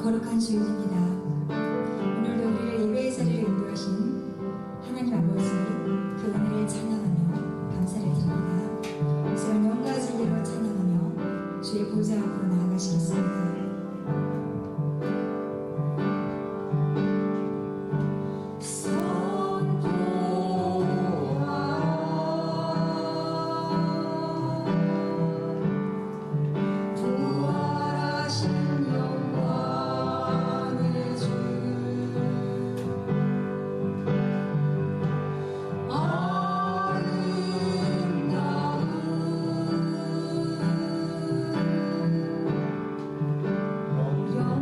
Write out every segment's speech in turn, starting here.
거룩한 주일입니다. 오늘도 우리를 예배의 자리에 인도하신 하나님 아버지, 그 은혜를 찬양하며 감사를 드립니다. 이제는 영과 진리로 찬양하며 주의 보좌 앞으로 나아가시겠습니다. 영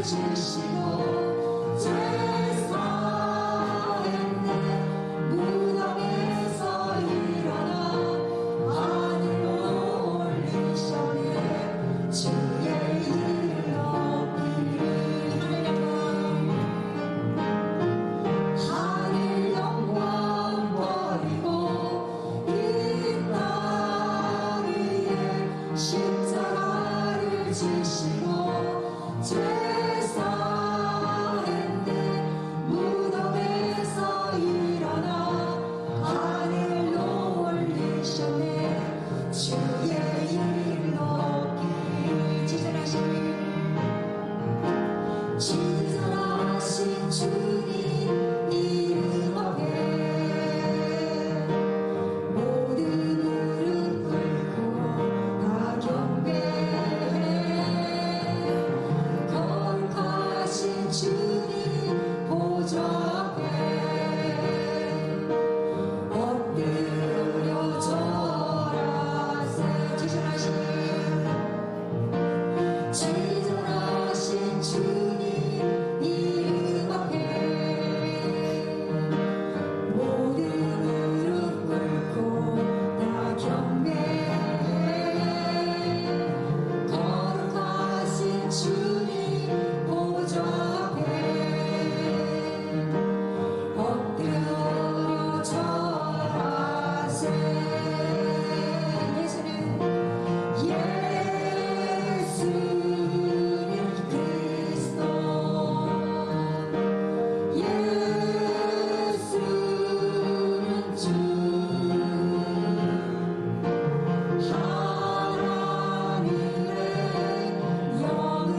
지시고 죄 사했네. 무덤에서 일어나 하늘로 올리셨네. 주의 이름을 높이리. 하늘 영광 버리고 이 땅 위에 십자가를 지시고 죄 사했네. 무덤에서 일어나 하늘로 올리셨네. 주의 이름을 높이리. 지존하신 주님 이름 앞에 모든 무릎 꿇고 다 경배해. 거룩하신 주님 보좌 앞에 엎드려 절하세. 지존하신 주님 이름 앞에 모든 무릎 꿇고 다 경배해. 거룩하신 주님 보좌 앞에 엎드려 절하세. 예수는 그리스도, 예수는 주, 하나님의 영을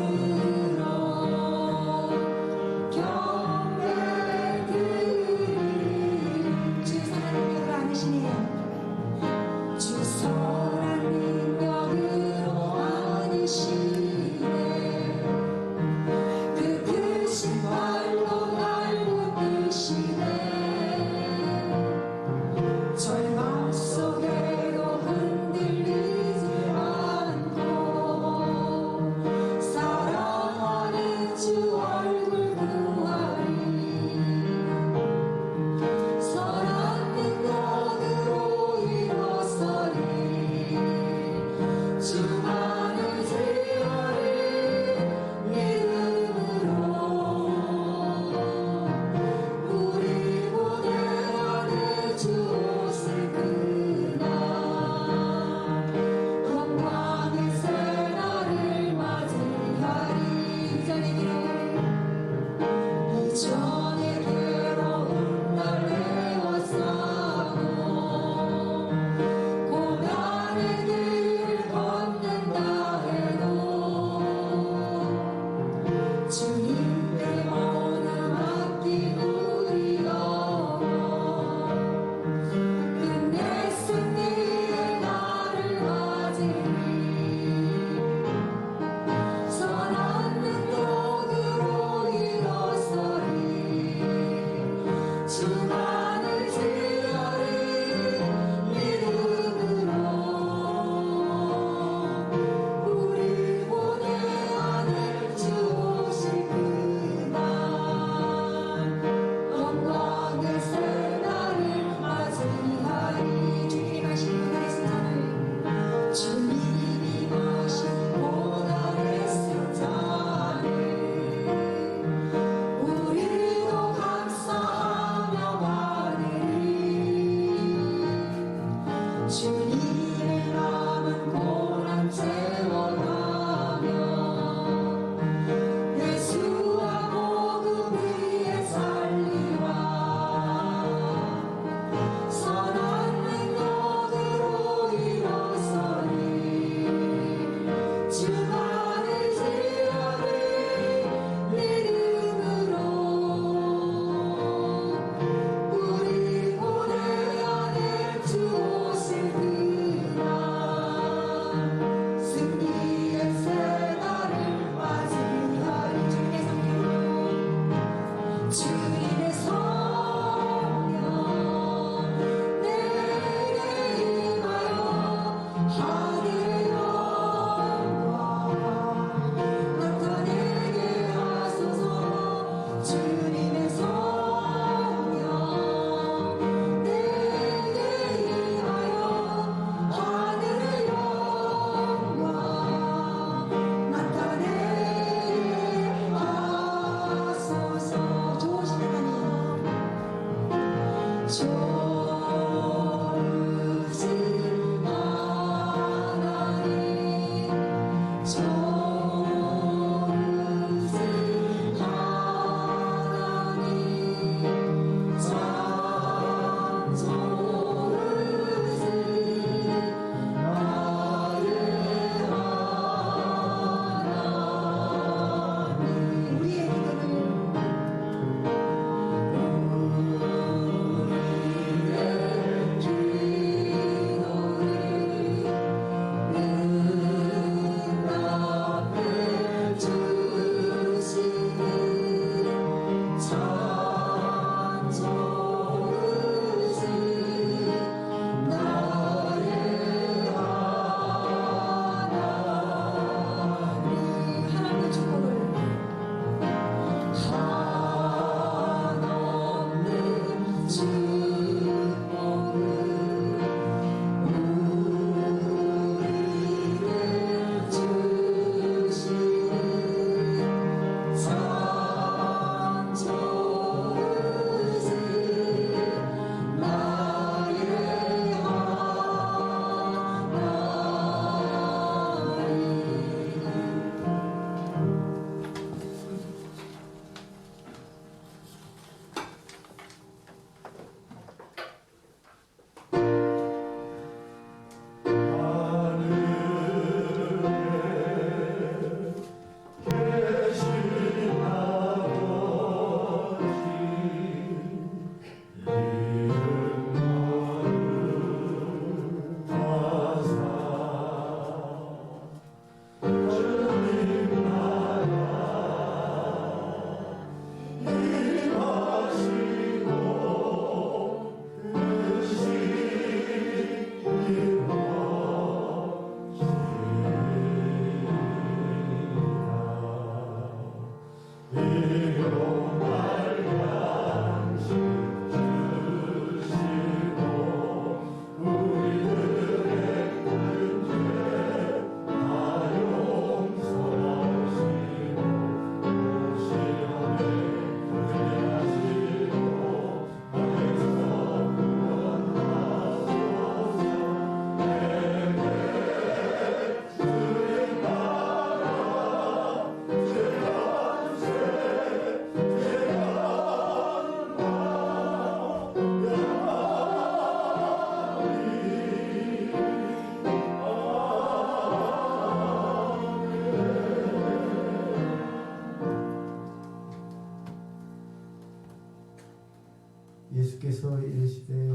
예수께서 이르시되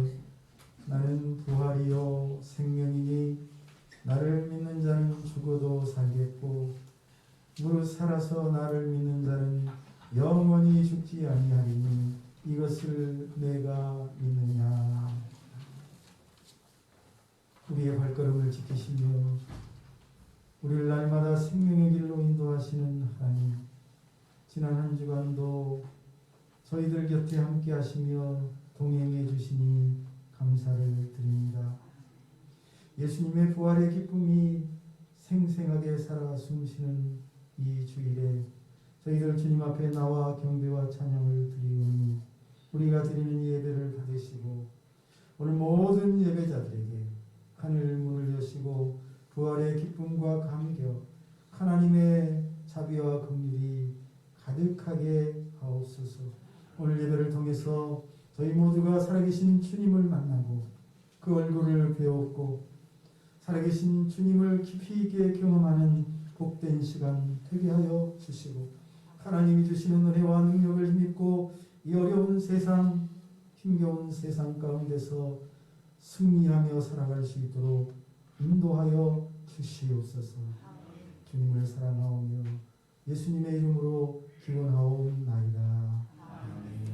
나는 부활이요 생명이니 나를 믿는 자는 죽어도 살겠고 무릇 살아서 나를 믿는 자는 영원히 죽지 아니하리니 이것을 내가 믿느냐. 우리의 발걸음을 지키시며 우리를 날마다 생명의 길로 인도하시는 하나님, 지난 한 주간도 저희들 곁에 함께 하시며 동행해 주시니 감사를 드립니다. 예수님의 부활의 기쁨이 생생하게 살아 숨쉬는 이 주일에 저희들 주님 앞에 나와 경배와 찬양을 드리오니 우리가 드리는 예배를 받으시고 오늘 모든 예배자들에게 하늘 문을 여시고 부활의 기쁨과 감격, 하나님의 자비와 긍휼이 가득하게 하옵소서. 오늘 예배를 통해서 저희 모두가 살아계신 주님을 만나고 그 얼굴을 배웠고 살아계신 주님을 깊이 있게 경험하는 복된 시간 되게 하여 주시고 하나님이 주시는 은혜와 능력을 힘입고 이 어려운 세상, 힘겨운 세상 가운데서 승리하며 살아갈 수 있도록 인도하여 주시옵소서. 주님을 사랑하오며 예수님의 이름으로 기원하옵나이다. 아멘.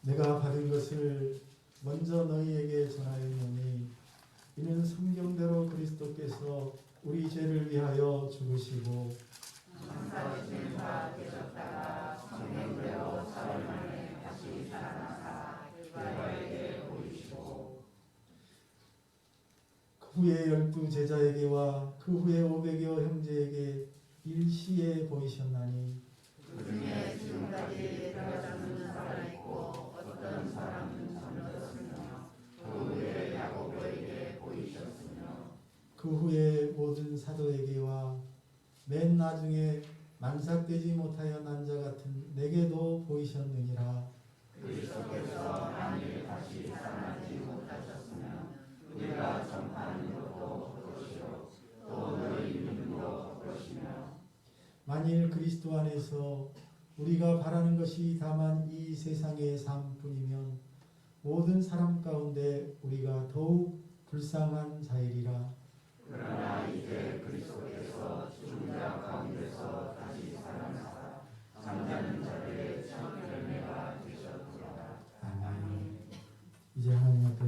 내가 받은 것을 먼저 너희에게 전하였노니 이는 성경대로 그리스도께서 우리 죄를 위하여 죽으시고 천사이신 바 되셨다가 성경대로 사흘 만에 다시 살아나사 그들에게 보이시고 그 후에 12 제자에게와 그 후에 500여 형제에게 일시에 보이셨나니 그 중에 지금까지 들어가는 사람이 있고 어떤 사람은 잠들었으며 그 후에 야고보에게 보이셨으며 그 후에 모든 사도에게와 맨 나중에 만삭되지 못하여 난 자 같은 내게도 보이셨느니라. 그리스도께서 만일 다시 살아나지 못하셨으면 우리가 전파하는 것도 그것이요 또 너희 믿음도 그것이며 만일 그리스도 안에서 우리가 바라는 것이 다만 이 세상의 삶뿐이면 모든 사람 가운데 우리가 더욱 불쌍한 자이리라. 그러나 이제 그리스도께서 죽은 자 가운데서 다시 살아나사 잠자는 자들의 첫 열매가 되셨도다. 아멘. 이제 하나님 앞에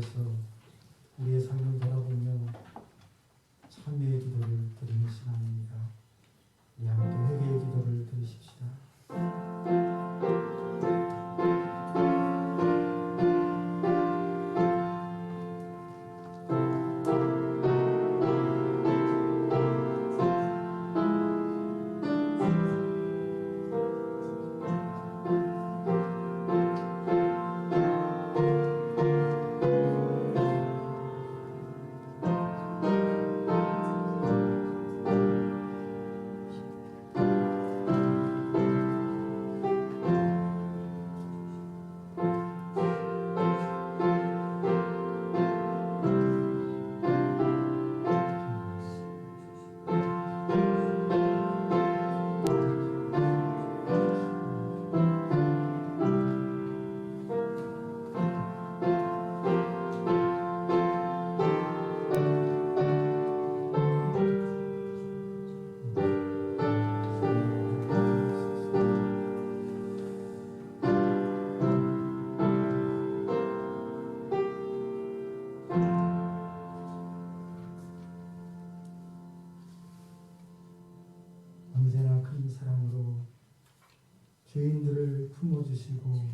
죄인들을 품어주시고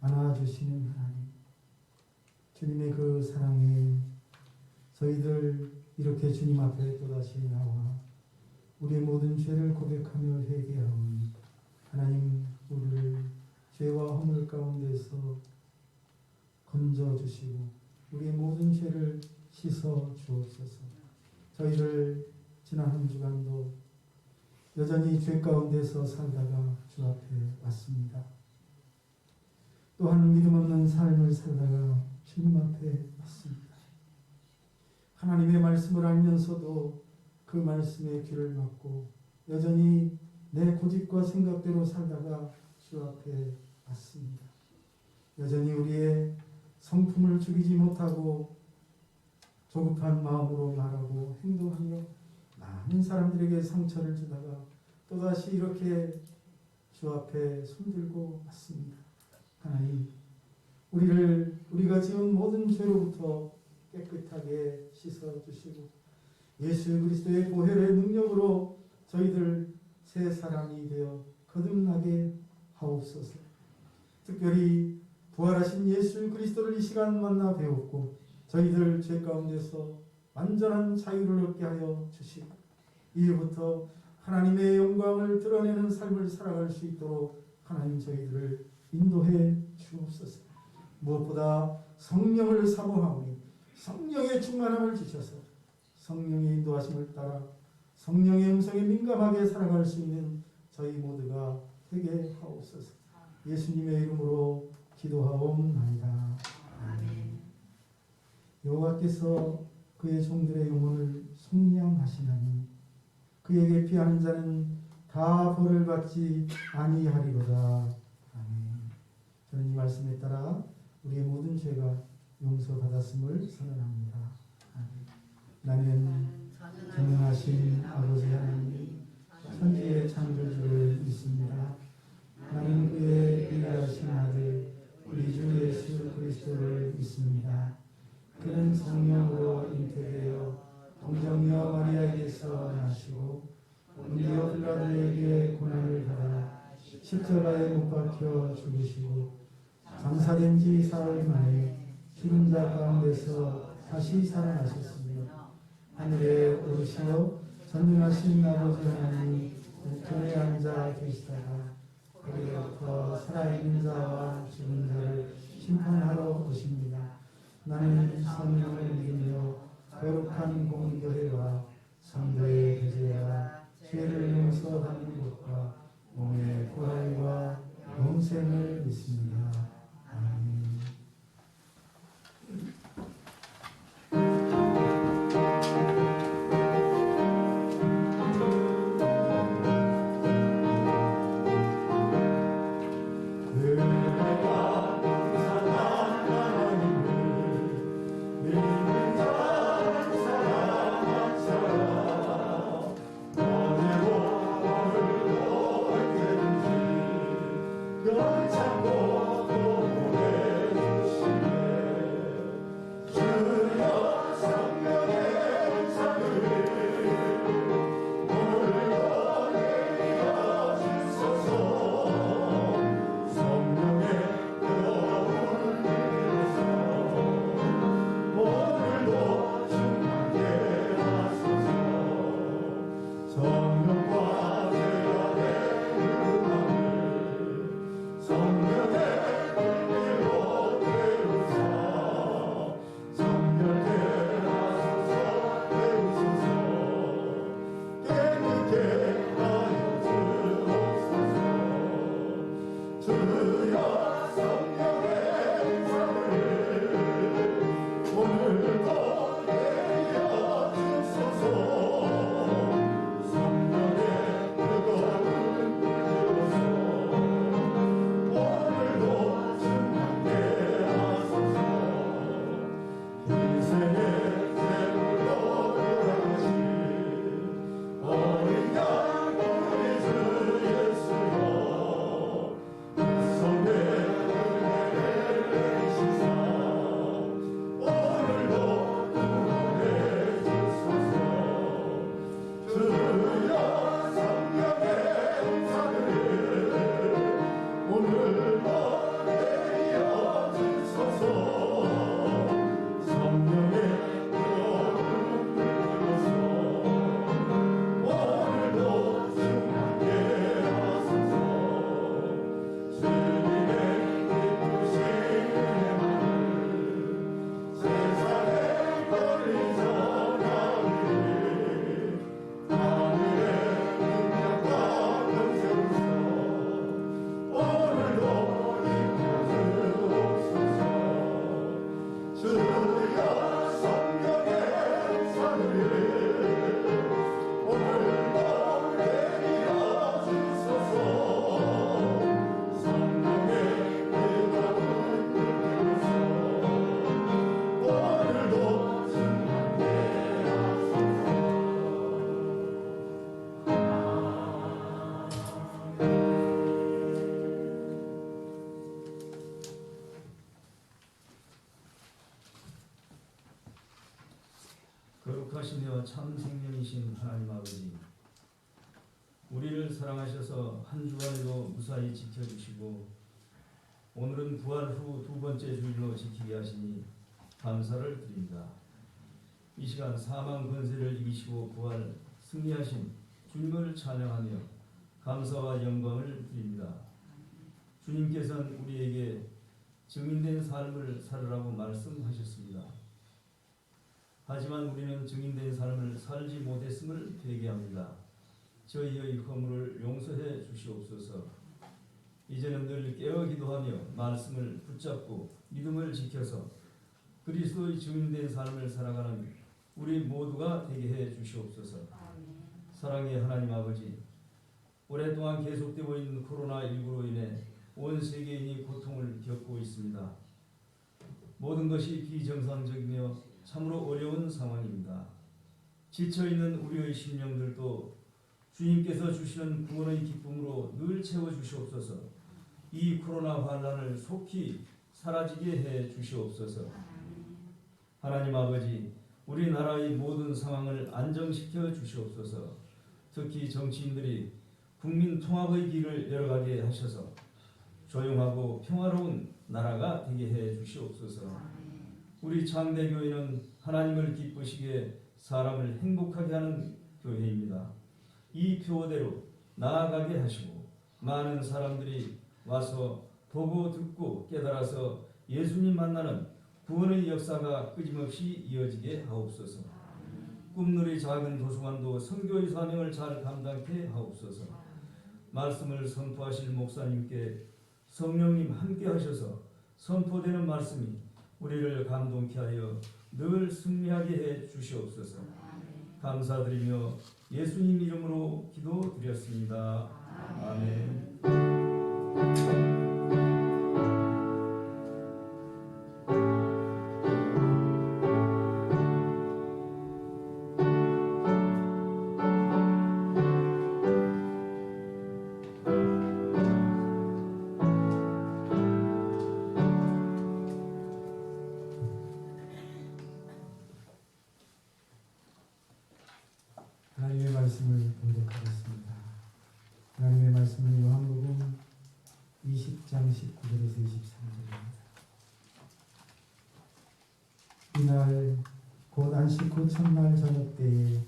안아주시는 하나님, 주님의 그 사랑에 저희들 이렇게 주님 앞에 또다시 나와 우리의 모든 죄를 고백하며 회개하오니 하나님, 우리를 죄와 허물 가운데서 건져주시고 우리의 모든 죄를 씻어 주옵소서. 저희를 지난 한 주간도 여전히 죄 가운데서 살다가 주 앞에 왔습니다. 또한 믿음 없는 삶을 살다가 주님 앞에 왔습니다. 하나님의 말씀을 알면서도 그 말씀에 귀를 막고 여전히 내 고집과 생각대로 살다가 주 앞에 왔습니다. 여전히 우리의 성품을 죽이지 못하고 조급한 마음으로 말하고 행동하며 많은 사람들에게 상처를 주다가 또다시 이렇게 주 앞에 손들고 왔습니다. 하나님, 우리가 지은 모든 죄로부터 깨끗하게 씻어주시고 예수 그리스도의 보혈의 능력으로 저희들 새 사람이 되어 거듭나게 하옵소서. 특별히 부활하신 예수 그리스도를 이 시간 만나 배웠고 저희들 죄 가운데서 완전한 자유를 얻게 하여 주시고 이후부터 하나님의 영광을 드러내는 삶을 살아갈 수 있도록 하나님 저희들을 인도해 주옵소서. 무엇보다 성령을 사모하오니 성령의 충만함을 주셔서 성령의 인도하심을 따라 성령의 음성에 민감하게 살아갈 수 있는 저희 모두가 되게 하옵소서. 예수님의 이름으로 기도하옵나이다. 아멘. 여호와께서 그의 종들의 영혼을 속량하시나니 그에게 피하는 자는 다 벌을 받지 아니하리로다. 아멘. 저는 이 말씀에 따라 우리의 모든 죄가 용서받았음을 선언합니다. 아멘. 나는 전능하신 아버지 하나님 천지의 창조주를 믿습니다. 나는 그의 위대하신 아들 우리 주 예수 그리스도를 믿습니다. 그는 성령으로 잉태되어 동정녀 마리아에게서 나시고 본디오 빌라도에게 고난을 받아 십자가에 못 박혀 죽으시고 장사된 지 사흘 만에 죽은 자 가운데서 다시 살아나셨으며 하늘에 오르시어 전능하신 아버지 하나님 우편에 앉아 계시다가 거기로부터 살아있는 자와 죽은 자를 심판하러 오십니다. 나는 성령을 믿으며 거룩한 공교회와 성도의 교제와 죄를 용서받는 것과 몸의 부활과 영생을 믿습니다. 아멘. 널 찾고 존귀하시며 참 생명이신 하나님 아버지, 우리를 사랑하셔서 한 주간에도 무사히 지켜주시고 오늘은 부활 후 두 번째 주일로 지키게 하시니 감사를 드립니다. 이 시간 사망 권세를 이기시고 부활 승리하신 주님을 찬양하며 감사와 영광을 드립니다. 주님께서는 우리에게 증인된 삶을 살으라고 말씀하셨습니다. 하지만 우리는 증인된 삶을 살지 못했음을 회개합니다. 저희의 허물을 용서해 주시옵소서. 이제는 늘 깨어 기도하며 말씀을 붙잡고 믿음을 지켜서 그리스도의 증인된 삶을 살아가는 우리 모두가 되게 해 주시옵소서. 사랑의 하나님 아버지, 오랫동안 계속되고 있는 코로나19로 인해 온 세계인이 고통을 겪고 있습니다. 모든 것이 비정상적이며 참으로 어려운 상황입니다. 지쳐있는 우리의 심령들도 주님께서 주시는 구원의 기쁨으로 늘 채워주시옵소서. 이 코로나 환난을 속히 사라지게 해 주시옵소서. 하나님 아버지, 우리나라의 모든 상황을 안정시켜 주시옵소서. 특히 정치인들이 국민 통합의 길을 열어가게 하셔서 조용하고 평화로운 나라가 되게 해 주시옵소서. 우리 창대교회는 하나님을 기쁘시게 사람을 행복하게 하는 교회입니다. 이 표대로 나아가게 하시고 많은 사람들이 와서 보고 듣고 깨달아서 예수님 만나는 구원의 역사가 끊임없이 이어지게 하옵소서. 꿈누리 작은 도서관도 선교의 사명을 잘 감당케 하옵소서. 말씀을 선포하실 목사님께 성령님 함께 하셔서 선포되는 말씀이 우리를 감동케 하여 늘 승리하게 해 주시옵소서. 감사드리며 예수님 이름으로 기도드렸습니다. 아멘. 하나님의 말씀을 봉독하겠습니다. 하나님의 말씀은 요한복음 20장 19절에서 23절입니다. 이날 곧 안식 후 첫날 저녁 때에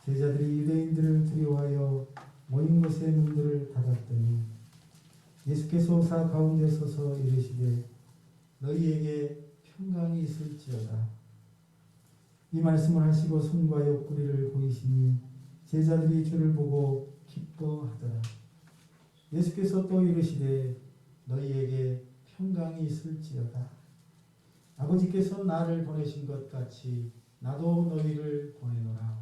제자들이 유대인들을 두려워하여 모인 곳의 문들을 닫았더니 예수께서 오사 가운데 서서 이르시되 너희에게 평강이 있을지어다. 이 말씀을 하시고 손과 옆구리를 보이시니 제자들이 주를 보고 기뻐하더라. 예수께서 또 이르시되 너희에게 평강이 있을지어다. 아버지께서 나를 보내신 것 같이 나도 너희를 보내노라.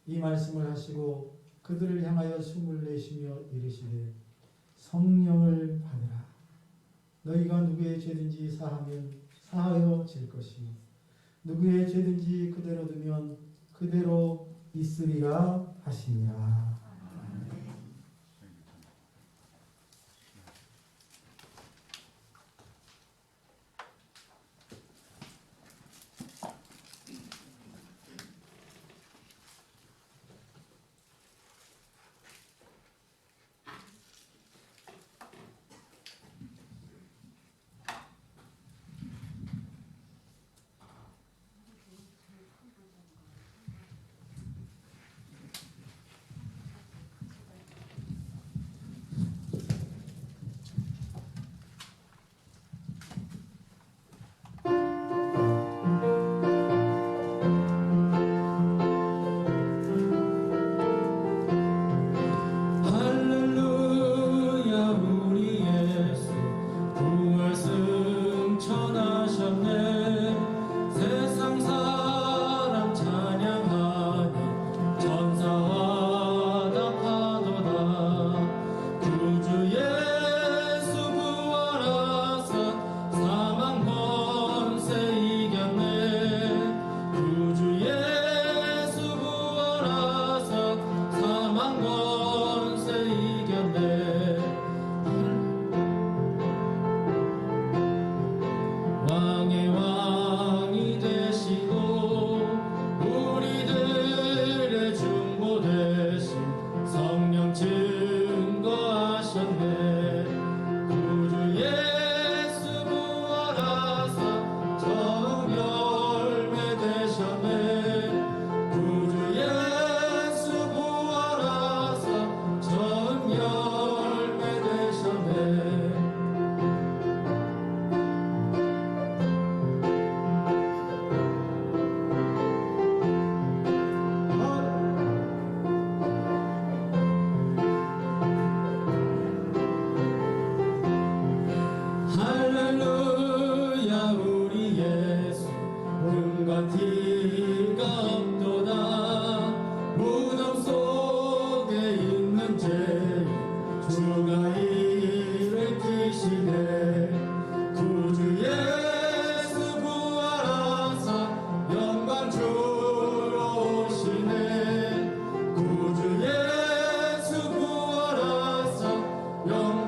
이 말씀을 하시고 그들을 향하여 숨을 내쉬며 이르시되 성령을 받으라. 너희가 누구의 죄든지 사하면 사하여 질 것이요 누구의 죄든지 그대로 두면 그대로 있으리라 하시니라.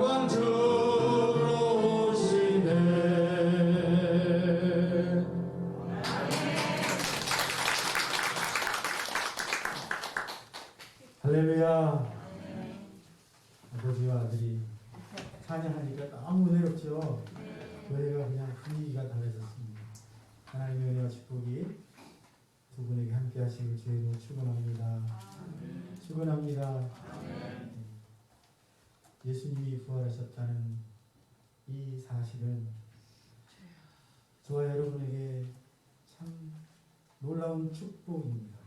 구원주로 오시네. 할렐루야. 아버지와 아들이 찬양하니까 너무 은혜롭죠. 교회가 그냥 분위기가 달라졌습니다. 하나님의 은혜와 축복이 두 분에게 함께 하시길 주의로 축원합니다. 축원합니다. 예수님이 부활하셨다는 이 사실은 저와 여러분에게 참 놀라운 축복입니다.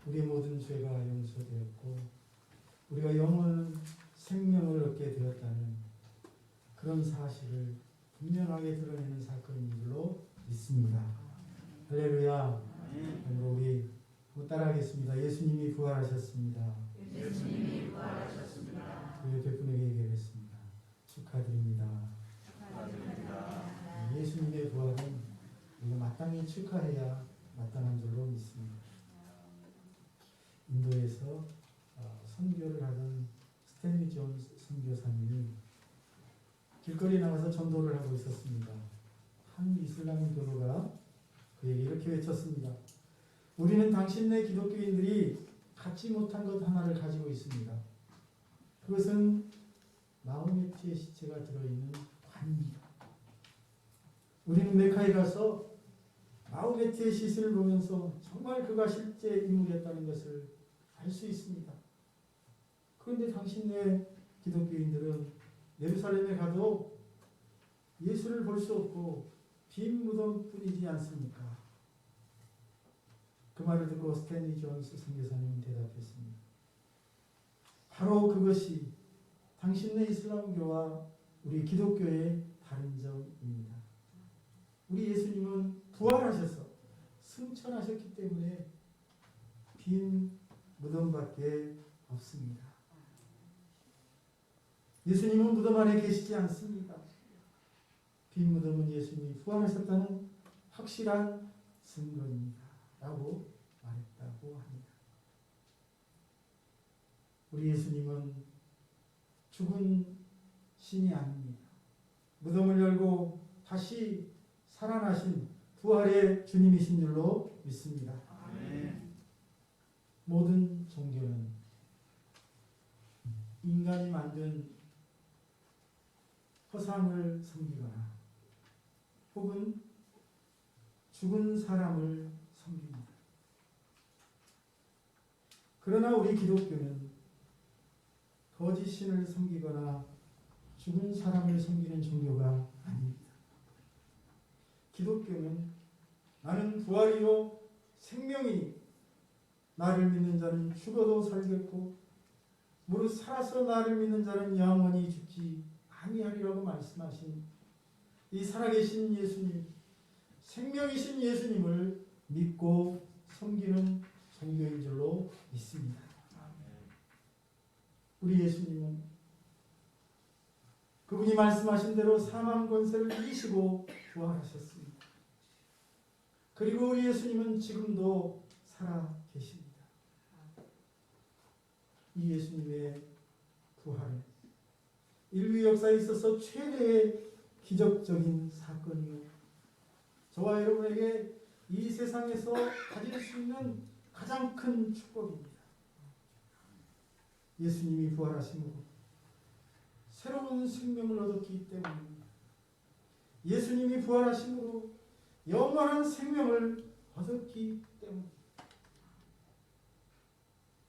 우리의 모든 죄가 용서되었고 우리가 영원한 생명을 얻게 되었다는 그런 사실을 분명하게 드러내는 사건인 줄로 믿습니다. 할렐루야. 그리고 우리 따라하겠습니다. 예수님이 부활하셨습니다. 예수님이 부활하셨습니다. 우리 옆에 분에게 얘기하겠습니다. 축하드립니다. 축하드립니다. 예수님의 부활은 우리가 마땅히 축하해야 마땅한 줄로 믿습니다. 인도에서 선교를 하던 스탠리 존스 선교사님이 길거리에 나가서 전도를 하고 있었습니다. 한 이슬람 교도가 그에게 이렇게 외쳤습니다. 우리는 당신네 기독교인들이 갖지 못한 것 하나를 가지고 있습니다. 그것은 마호메트의 시체가 들어있는 관입니다. 우리는 메카에 가서 마호메트의 시신을 보면서 정말 그가 실제 인물이었다는 것을 알 수 있습니다. 그런데 당신네 기독교인들은 예루살렘에 가도 예수를 볼 수 없고 빈 무덤뿐이지 않습니까? 그 말을 듣고 스탠리 존스 선교사님은 대답했습니다. 바로 그것이 당신네 이슬람교와 우리 기독교의 다른 점입니다. 우리 예수님은 부활하셔서 승천하셨기 때문에 빈 무덤밖에 없습니다. 예수님은 무덤 안에 계시지 않습니다. 빈 무덤은 예수님이 부활하셨다는 확실한 증거입니다. 라고 말했다고 합니다. 우리 예수님은 죽은 신이 아닙니다. 무덤을 열고 다시 살아나신 부활의 주님이신 줄로 믿습니다. 아멘. 모든 종교는 인간이 만든 허상을 섬기거나 혹은 죽은 사람을 섬깁니다. 그러나 우리 기독교는 거짓 신을 섬기거나 죽은 사람을 섬기는 종교가 아닙니다. 기독교는 나는 부활이요 생명이니 나를 믿는 자는 죽어도 살겠고 무릇 살아서 나를 믿는 자는 영원히 죽지 아니하리라고 말씀하신 이 살아계신 예수님, 생명이신 예수님을 믿고 섬기는 종교인 줄로 믿습니다. 우리 예수님은 그분이 말씀하신 대로 사망 권세를 이기시고 부활하셨습니다. 그리고 우리 예수님은 지금도 살아 계십니다. 이 예수님의 부활은 인류 역사에 있어서 최대의 기적적인 사건이요, 저와 여러분에게 이 세상에서 가질 수 있는 가장 큰 축복입니다. 예수님이 부활하심으로 새로운 생명을 얻었기 때문입니다. 예수님이 부활하심으로 영원한 생명을 얻었기 때문입니다.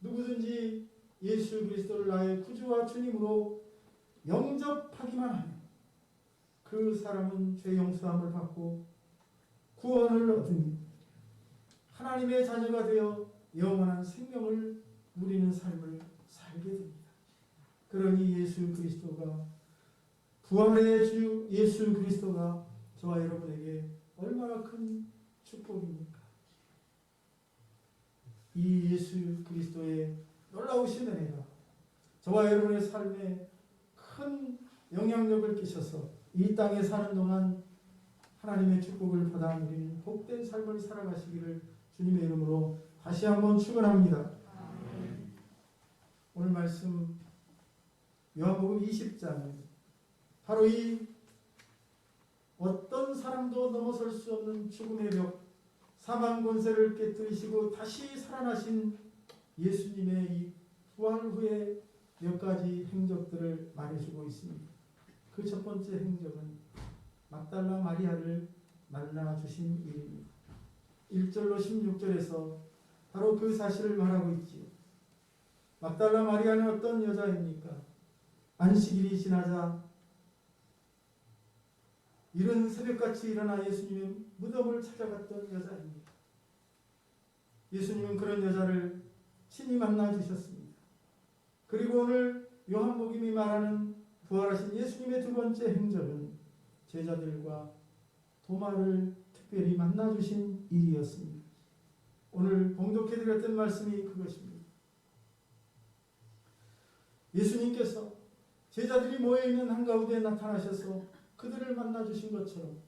누구든지 예수 그리스도를 나의 구주와 주님으로 영접하기만 하면 그 사람은 죄 용서함을 받고 구원을 얻으니 하나님의 자녀가 되어 영원한 생명을 누리는 삶을 살게 됩니다. 그러니 예수 그리스도가, 부활의 주 예수 그리스도가 저와 여러분에게 얼마나 큰 축복입니까? 이 예수 그리스도의 놀라우신 은혜가 저와 여러분의 삶에 큰 영향력을 끼쳐서 이 땅에 사는 동안 하나님의 축복을 받아 누리는 복된 삶을 살아가시기를 주님의 이름으로 다시 한번 축원합니다. 오늘 말씀 요한복음 20장 바로 이 어떤 사람도 넘어설 수 없는 죽음의 벽, 사망 권세를 깨뜨리시고 다시 살아나신 예수님의 이 부활 후에 몇 가지 행적들을 말해주고 있습니다. 그 첫 번째 행적은 막달라 마리아를 만나주신 일입니다. 1절로 16절에서 바로 그 사실을 말하고 있지요. 막달라 마리아는 어떤 여자입니까? 안식일이 지나자 이른 새벽같이 일어나 예수님의 무덤을 찾아갔던 여자입니다. 예수님은 그런 여자를 친히 만나 주셨습니다. 그리고 오늘 요한복음이 말하는 부활하신 예수님의 두 번째 행적은 제자들과 도마를 특별히 만나 주신 일이었습니다. 오늘 봉독해 드렸던 말씀이 그것입니다. 예수님께서 제자들이 모여있는 한가운데 나타나셔서 그들을 만나주신 것처럼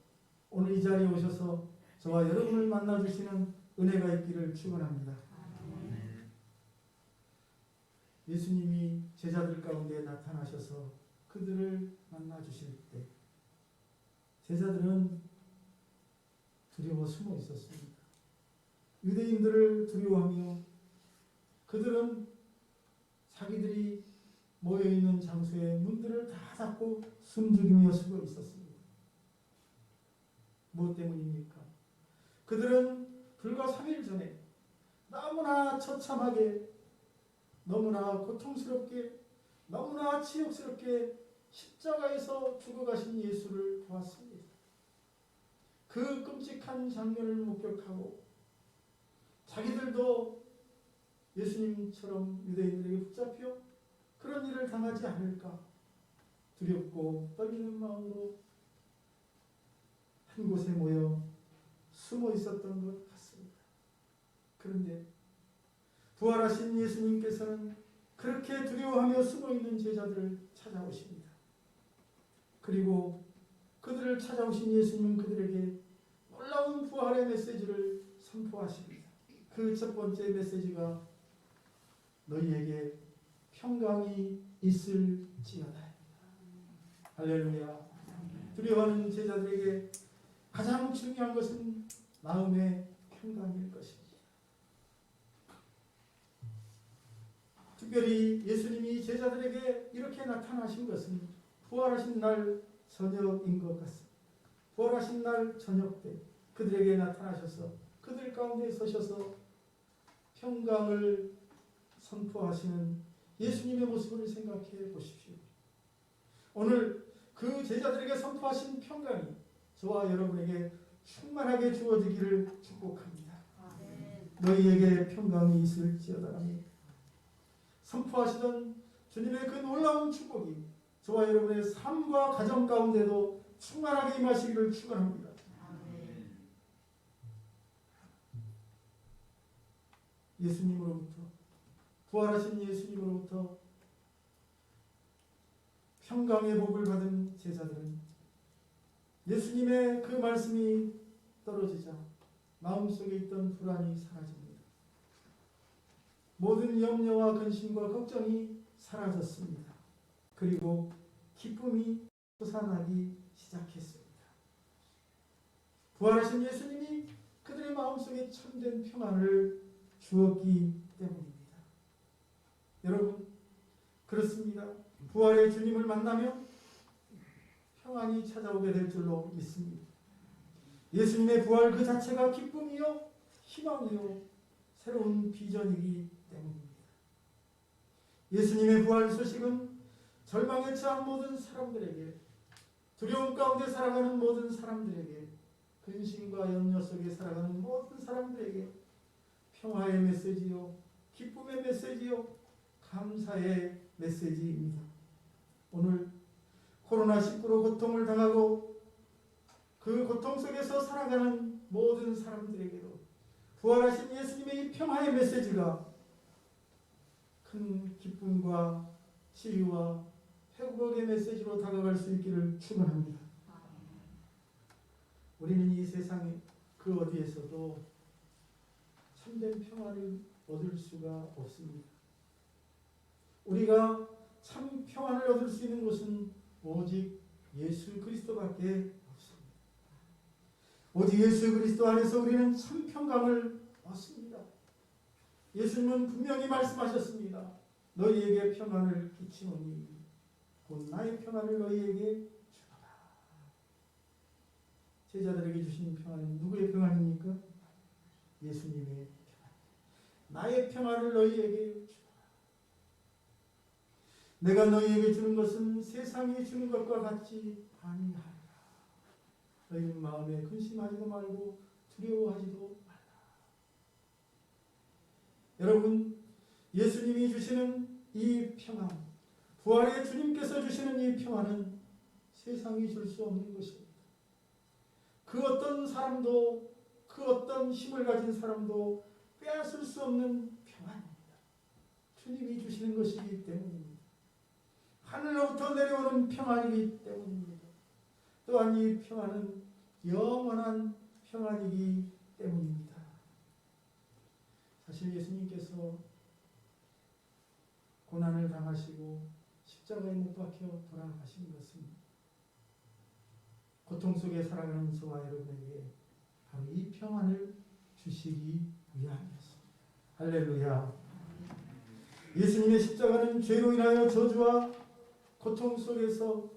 오늘 이 자리에 오셔서 저와 여러분을 만나주시는 은혜가 있기를 축원합니다. 예수님이 제자들 가운데 나타나셔서 그들을 만나주실 때 제자들은 두려워 숨어 있었습니다. 유대인들을 두려워하며 그들은 자기들이 모여있는 장소의 문들을 다 닫고 숨죽이며 숨어 있었습니다. 무엇 때문입니까? 그들은 불과 3일 전에 너무나 처참하게, 너무나 고통스럽게, 너무나 치욕스럽게 십자가에서 죽어가신 예수를 보았습니다. 그 끔찍한 장면을 목격하고 자기들도 예수님처럼 유대인들에게 붙잡혀 그런 일을 당하지 않을까 두렵고 떨리는 마음으로 한 곳에 모여 숨어 있었던 것 같습니다. 그런데 부활하신 예수님께서는 그렇게 두려워하며 숨어 있는 제자들을 찾아오십니다. 그리고 그들을 찾아오신 예수님은 그들에게 놀라운 부활의 메시지를 선포하십니다. 그 첫 번째 메시지가 너희에게 평강이 있을지어다. 할렐루야. 두려워하는 제자들에게 가장 중요한 것은 마음의 평강일 것입니다. 특별히 예수님이 제자들에게 이렇게 나타나신 것은 부활하신 날 저녁인 것 같습니다. 부활하신 날 저녁 때 그들에게 나타나셔서 그들 가운데 서셔서 평강을 선포하시는 예수님의 모습을 생각해 보십시오. 오늘 그 제자들에게 선포하신 평강이 저와 여러분에게 충만하게 주어지기를 축복합니다. 너희에게 평강이 있을지어다. 선포하시던 주님의 그 놀라운 축복이 저와 여러분의 삶과 가정 가운데도 충만하게 임하시기를 축원합니다. 예수님으로부터, 부활하신 예수님으로부터 평강의 복을 받은 제자들은 예수님의 그 말씀이 떨어지자 마음속에 있던 불안이 사라집니다. 모든 염려와 근심과 걱정이 사라졌습니다. 그리고 기쁨이 솟아나기 시작했습니다. 부활하신 예수님이 그들의 마음속에 참된 평안을 주었기 때문입니다. 여러분, 그렇습니다. 부활의 주님을 만나면 평안이 찾아오게 될 줄로 믿습니다. 예수님의 부활 그 자체가 기쁨이요, 희망이요, 새로운 비전이기 때문입니다. 예수님의 부활 소식은 절망에 처한 모든 사람들에게, 두려움 가운데 살아가는 모든 사람들에게, 근심과 염려 속에 살아가는 모든 사람들에게 평화의 메시지요, 기쁨의 메시지요, 감사의 메시지입니다. 오늘 코로나19로 고통을 당하고 그 고통 속에서 살아가는 모든 사람들에게도 부활하신 예수님의 이 평화의 메시지가 큰 기쁨과 치유와 회복의 메시지로 다가갈 수 있기를 축원합니다. 우리는 이 세상에 그 어디에서도 참된 평화를 얻을 수가 없습니다. 우리가 참 평안을 얻을 수 있는 곳은 오직 예수 그리스도밖에 없습니다. 오직 예수 그리스도 안에서 우리는 참 평강을 얻습니다. 예수님은 분명히 말씀하셨습니다. 너희에게 평안을 끼치노니 곧 나의 평안을 너희에게 주노라. 제자들에게 주신 평안은 누구의 평안입니까? 예수님의 평안. 나의 평안을 너희에게 주노라. 내가 너희에게 주는 것은 세상이 주는 것과 같지 아니하리라. 너희는 마음에 근심하지도 말고 두려워하지도 말라. 여러분, 예수님이 주시는 이 평안, 부활의 주님께서 주시는 이 평안은 세상이 줄 수 없는 것입니다. 그 어떤 사람도, 그 어떤 힘을 가진 사람도 빼앗을 수 없는 평안입니다. 주님이 주시는 것이기 때문입니다. 하늘로부터 내려오는 평안이기 때문입니다. 또한 이 평안은 영원한 평안이기 때문입니다. 사실 예수님께서 고난을 당하시고 십자가에 못 박혀 돌아가신 것은 고통 속에 살아가는 저와 여러분에게 바로 이 평안을 주시기 위함이었습니다. 할렐루야. 예수님의 십자가는 죄로 인하여 저주와 고통 속에서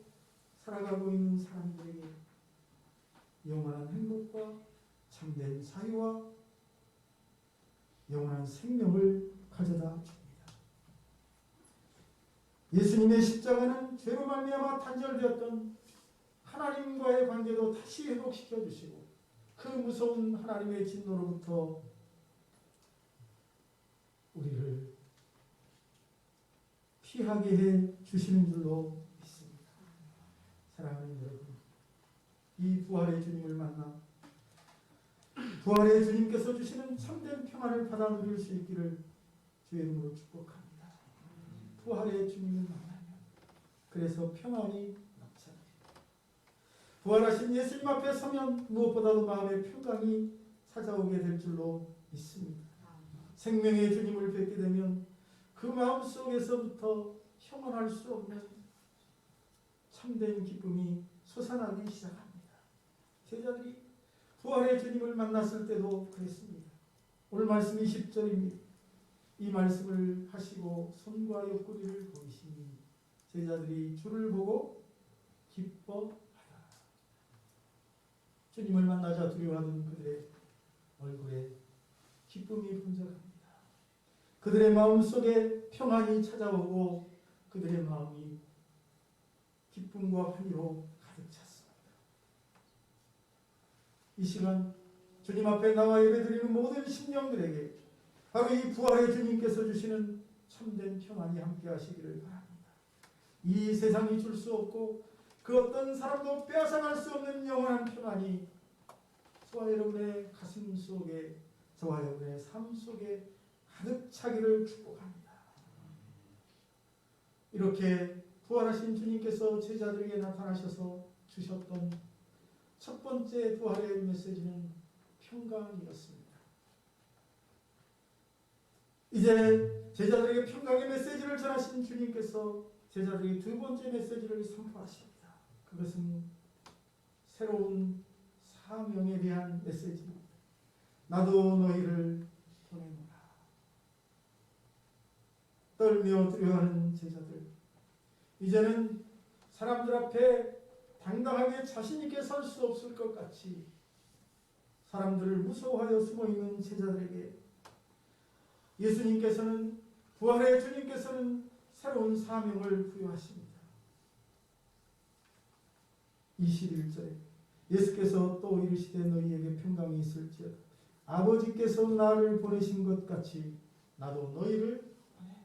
살아가고 있는 사람들에게 영원한 행복과 참된 자유와 영원한 생명을 가져다 줍니다. 예수님의 십자가는 죄로 말미암아 단절되었던 하나님과의 관계도 다시 회복시켜 주시고 그 무서운 하나님의 진노로부터 우리를 피하게 해 주시는 줄로 믿습니다. 사랑하는 여러분, 이 부활의 주님을 만나 부활의 주님께서 주시는 참된 평안을 받아 누릴 수 있기를 주의 이름으로 축복합니다. 부활의 주님을 만나면 그래서 평안이 넘쳐납니다. 부활하신 예수님 앞에 서면 무엇보다도 마음의 평강이 찾아오게 될 줄로 믿습니다. 생명의 주님을 뵙게 되면 그 마음 속에서부터 형언할 수 없는 참된 기쁨이 솟아나기 시작합니다. 제자들이 부활의 주님을 만났을 때도 그랬습니다. 오늘 말씀이 10절입니다. 이 말씀을 하시고 손과 옆구리를 보이시니 제자들이 주를 보고 기뻐하라. 주님을 만나자 두려워하는 그들의 얼굴에 기쁨이 분적합니다. 그들의 마음속에 평안이 찾아오고 그들의 마음이 기쁨과 환희로 가득 찼습니다. 이 시간 주님 앞에 나와 예배드리는 모든 심령들에게 바로 이 부활의 주님께서 주시는 참된 평안이 함께 하시기를 바랍니다. 이 세상이 줄 수 없고 그 어떤 사람도 빼앗아갈 수 없는 영원한 평안이 저와 여러분의 가슴 속에, 저와 여러분의 삶 속에 가득 차기를 축복합니다. 이렇게 부활하신 주님께서 제자들에게 나타나셔서 주셨던 첫 번째 부활의 메시지는 평강이었습니다. 이제 제자들에게 평강의 메시지를 전하신 주님께서 제자들에게 두 번째 메시지를 선포하십니다. 그것은 새로운 사명에 대한 메시지입니다. 나도 너희를 보내노라. 떨며 두려워하는 제자들, 이제는 사람들 앞에 당당하게 자신있게 설 수 없을 것 같이 사람들을 무서워하여 숨어있는 제자들에게 예수님께서는, 부활의 주님께서는 새로운 사명을 부여하십니다. 21절에 예수께서 또 이르시되 너희에게 평강이 있을지어다. 아버지께서 나를 보내신 것 같이 나도 너희를 보내라.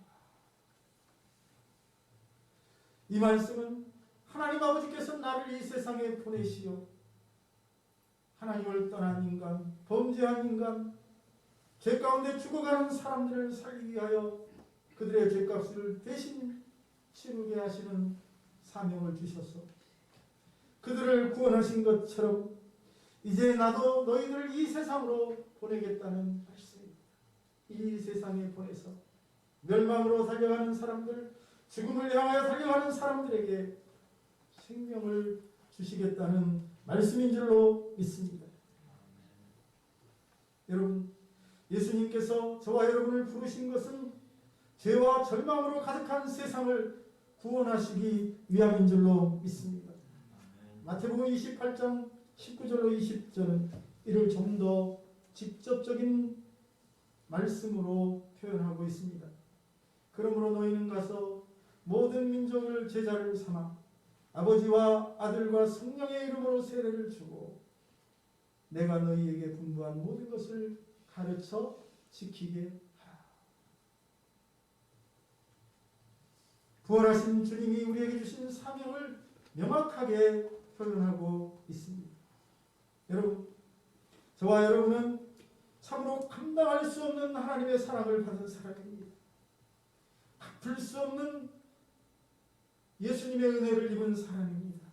이 말씀은 하나님 아버지께서 나를 이 세상에 보내시어 하나님을 떠난 인간, 범죄한 인간, 죄 가운데 죽어가는 사람들을 살리기 위하여 그들의 죄값을 대신 치르게 하시는 사명을 주셔서 그들을 구원하신 것처럼 이제 나도 너희들을 이 세상으로 보내겠다는 말씀입니다. 이 세상에 보내서 멸망으로 달려가는 사람들, 죽음을 향하여 달려가는 사람들에게 생명을 주시겠다는 말씀인 줄로 믿습니다. 여러분, 예수님께서 저와 여러분을 부르신 것은 죄와 절망으로 가득한 세상을 구원하시기 위함인 줄로 믿습니다. 마태복음 28장 19절로 20절은 이를 좀 더 직접적인 말씀으로 표현하고 있습니다. 그러므로 너희는 가서 모든 민족을 제자를 삼아 아버지와 아들과 성령의 이름으로 세례를 주고 내가 너희에게 분부한 모든 것을 가르쳐 지키게 하라. 부활하신 주님이 우리에게 주신 사명을 명확하게 표현하고 있습니다. 여러분, 저와 여러분은 참으로 감당할 수 없는 하나님의 사랑을 받은 사람입니다. 갚을 수 없는 예수님의 은혜를 입은 사람입니다.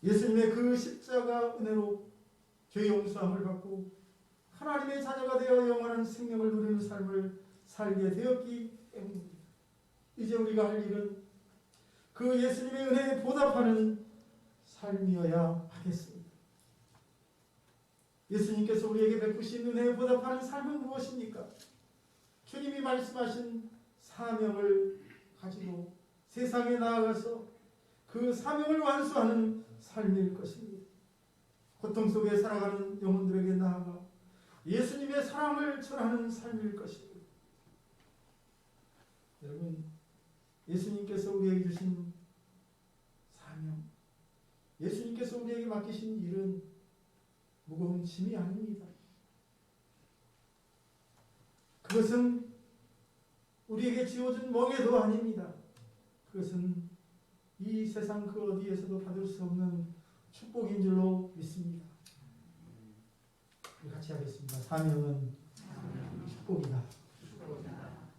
예수님의 그 십자가 은혜로 죄 용서함을 받고 하나님의 자녀가 되어 영원한 생명을 누리는 삶을 살게 되었기 때문입니다. 이제 우리가 할 일은 그 예수님의 은혜에 보답하는 삶이어야 하겠습니다. 예수님께서 우리에게 베푸신 은혜에 보답하는 삶은 무엇입니까? 주님이 말씀하신 사명을 가지고 세상에 나아가서 그 사명을 완수하는 삶일 것입니다. 고통 속에 살아가는 영혼들에게 나아가 예수님의 사랑을 전하는 삶일 것입니다. 여러분, 예수님께서 우리에게 주신 사명, 예수님께서 우리에게 맡기신 일은 무거운 짐이 아닙니다. 그것은 우리에게 지어준 멍에도 아닙니다. 그것은 이 세상 그 어디에서도 받을 수 없는 축복인 줄로 믿습니다. 같이 하겠습니다. 사명은 축복이다.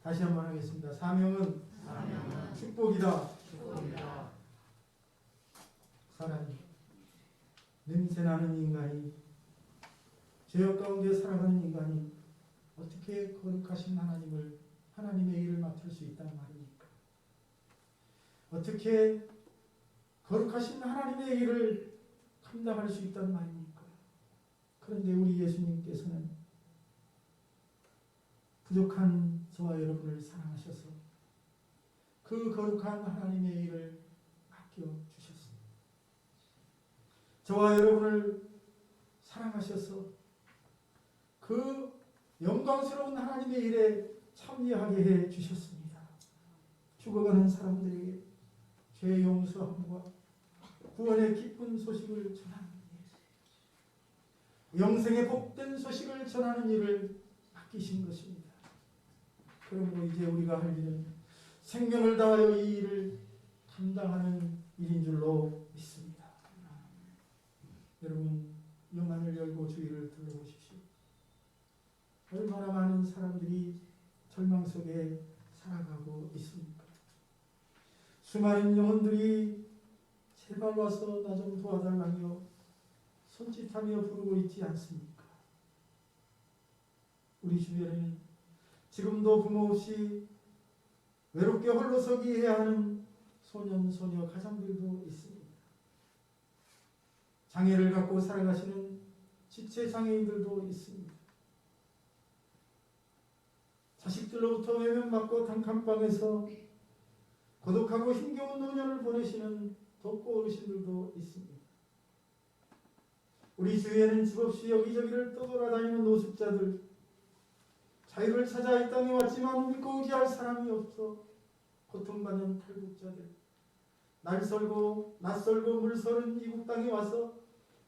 다시 한번 하겠습니다. 사명은 축복이다. 사람이 냄새나는 인간이 죄악 가운데 살아가는 인간이 어떻게 거룩하신 하나님의 일을 맡을 수 있단 말입니까? 어떻게 거룩하신 하나님의 일을 감당할 수 있단 말입니까? 그런데 우리 예수님께서는 부족한 저와 여러분을 사랑하셔서 그 거룩한 하나님의 일을 맡겨주셨습니다. 저와 여러분을 사랑하셔서 그 영광스러운 하나님의 일에 참여하게 해 주셨습니다. 죽어가는 사람들에게 죄 용서함과 구원의 기쁜 소식을 전하는 일, 영생의 복된 소식을 전하는 일을 맡기신 것입니다. 그러므로 이제 우리가 할 일은 생명을 다하여 이 일을 감당하는 일인 줄로 믿습니다. 여러분, 영안을 열고 주위를 둘러보십시오. 얼마나 많은 사람들이 절망 속에 살아가고 있습니까? 수많은 영혼들이 제발 와서 나 좀 도와달라며 손짓하며 부르고 있지 않습니까? 우리 주변에는 지금도 부모 없이 외롭게 홀로서기 해야 하는 소년, 소녀, 가장들도 있습니다. 장애를 갖고 살아가시는 지체장애인들도 있습니다. 자식들로부터 외면받고 단칸방에서 고독하고 힘겨운 노년을 보내시는 덕고 어르신들도 있습니다. 우리 주위에는 집 없이 여기저기를 떠돌아다니는 노숙자들, 자유를 찾아 이 땅에 왔지만 믿고 의지할 사람이 없어 고통받는 탈북자들, 낯설고 물서른 이국 땅에 와서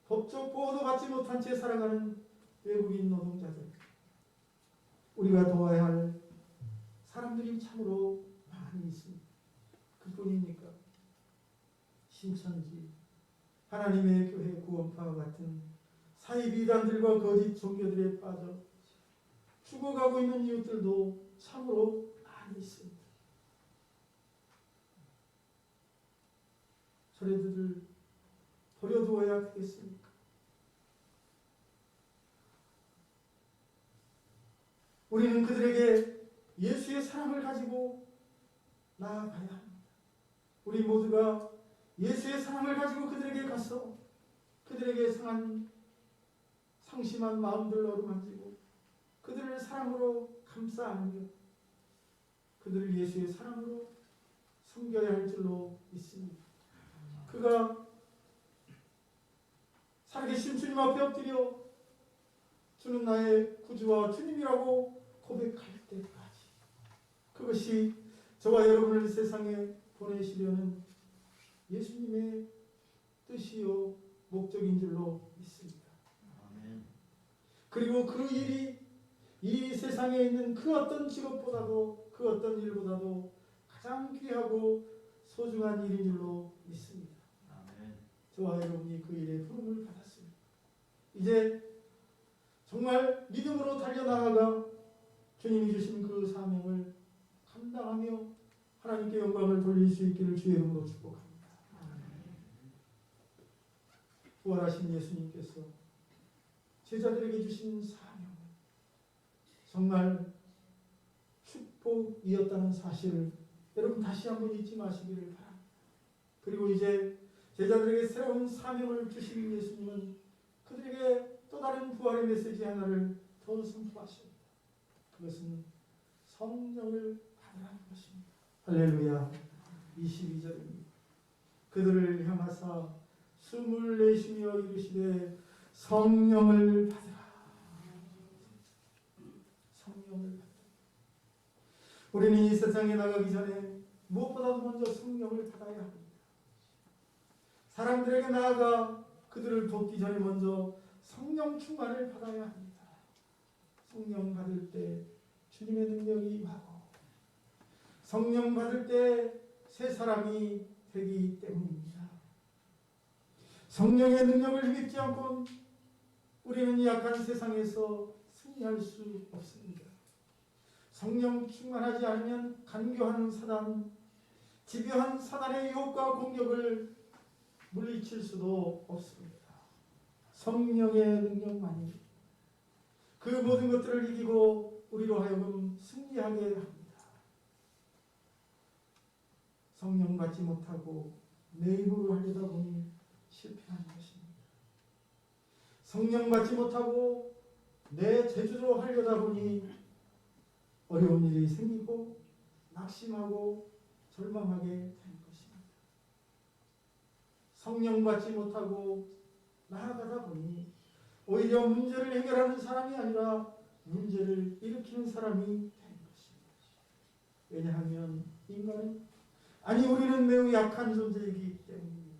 법적 보호도 받지 못한 채 살아가는 외국인 노동자들, 우리가 도와야 할 사람들이 참으로 많이 있습니다. 그뿐입니까? 신천지, 하나님의 교회 구원파와 같은 사이비단들과 거짓 종교들에 빠져 죽어가고 있는 이웃들도 참으로 많이 있습니다. 저래들을 버려두어야 되겠습니까? 우리는 그들에게 예수의 사랑을 가지고 나아가야 합니다. 우리 모두가 예수의 사랑을 가지고 그들에게 가서 그들에게 상심한 마음들을 어루만지고 그들을 사랑으로 감싸 안으며 그들을 예수의 사랑으로 섬겨야 할 줄로 믿습니다. 그가 살아계신 주님 앞에 엎드려 주는 나의 구주와 주님이라고 고백할 때까지 그것이 저와 여러분을 세상에 보내시려는 예수님의 뜻이요 목적인 줄로 믿습니다. 그리고 그 일이 이 세상에 있는 그 어떤 직업보다도 그 어떤 일보다도 가장 귀하고 소중한 일인 줄로 믿습니다. 저와 여러분이 그 일에 부름을 받았습니다. 이제 정말 믿음으로 달려나가가 주님이 주신 그 사명을 감당하며 하나님께 영광을 돌릴 수 있기를 주의 이름으로 축복합니다. 부활하신 예수님께서 제자들에게 주신 사명은 정말 축복이었다는 사실을 여러분 다시 한번 잊지 마시기를 바랍니다. 그리고 이제 제자들에게 새로운 사명을 주신 예수님은 그들에게 또 다른 부활의 메시지 하나를 더 선포하십니다. 그것은 성령을 받으라는 것입니다. 할렐루야. 22절입니다. 그들을 향하사 숨을 내쉬며 이르시되 성령을 받으라. 성령을 받으라. 우리는 이 세상에 나가기 전에 무엇보다도 먼저 성령을 받아야 합니다. 사람들에게 나아가 그들을 돕기 전에 먼저 성령 충만을 받아야 합니다. 성령 받을 때 주님의 능력이 임하고 성령 받을 때 새 사람이 되기 때문입니다. 성령의 능력을 힘입지 않고 우리는 이 약한 세상에서 승리할 수 없습니다. 성령 충만하지 않으면 간교하는 사단, 집요한 사단의 유혹과 공격을 물리칠 수도 없습니다. 성령의 능력만이 그 모든 것들을 이기고 우리로 하여금 승리하게 합니다. 성령 받지 못하고 내 힘으로 하려다 보니 실패하는 것입니다. 성령 받지 못하고 내 재주로 하려다 보니 어려운 일이 생기고 낙심하고 절망하게 되는 것입니다. 성령 받지 못하고 나아가다 보니 오히려 문제를 해결하는 사람이 아니라 문제를 일으키는 사람이 되는 것입니다. 왜냐하면 우리는 매우 약한 존재이기 때문입니다.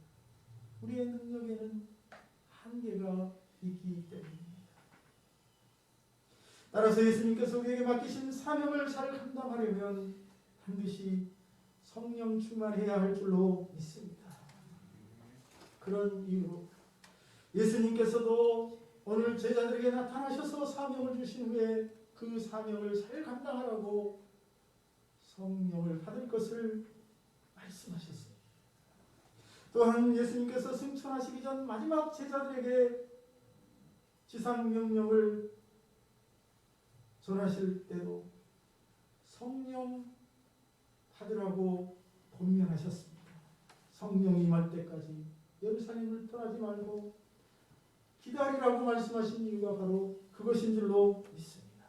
우리의 능력에는 한계가 있기 때문입니다. 따라서 예수님께서 우리에게 맡기신 사명을 잘 감당하려면 반드시 성령 충만해야 할 줄로 믿습니다. 그런 이유로 예수님께서도 오늘 제자들에게 나타나셔서 사명을 주신 후에 그 사명을 잘 감당하라고 성령을 받을 것을 말씀하셨습니다. 또한 예수님께서 승천하시기 전 마지막 제자들에게 지상명령을 전하실 때도 성령 받으라고 권면하셨습니다. 성령이 임할 때까지 예루살렘을 떠나지 말고 기다리라고 말씀하신 이유가 바로 그것인 줄로 믿습니다.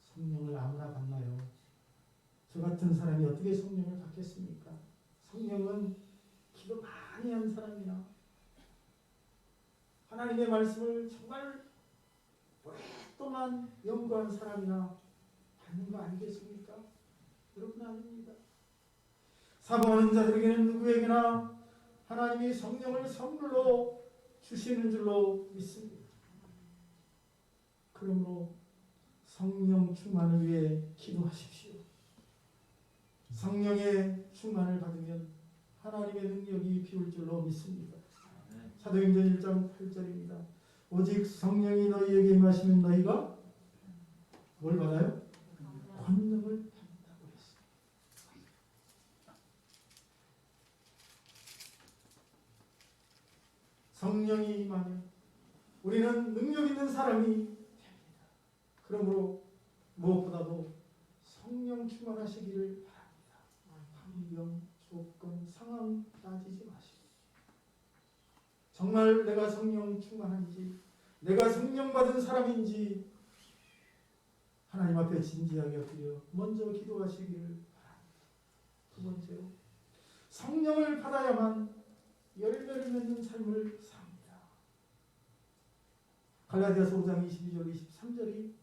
성령을 아무나 받나요? 저 같은 사람이 어떻게 성령을 받겠습니까? 성령은 기도 많이 한 사람이나 하나님의 말씀을 정말 오랫동안 연구한 사람이나 받는 거 아니겠습니까? 여러분 아닙니다. 사모하는 자들에게는 누구에게나 하나님이 성령을 선물로 주시는 줄로 믿습니다. 그러므로 성령 충만을 위해 기도하십시오. 성령의 충만을 받으면 하나님의 능력이 비울 줄로 믿습니다. 사도행전 1장 8절입니다. 오직 성령이 너희에게 임하시면 너희가 뭘 받아요? 권능을 받는다고 했습니다. 성령이 임하면 우리는 능력 있는 사람이 됩니다. 그러므로 무엇보다도 성령 성령 충만하시기를 바랍니다. 환경, 조건, 상황 따지지 마시고 정말 내가 성령 충만한지 내가 성령 받은 사람인지 하나님 앞에 진지하게 엎드려 먼저 기도하시기를 바랍니다. 두 번째로 성령을 받아야만 열매를 맺는 삶을 삽니다. 갈라디아서 5장 22절 23절이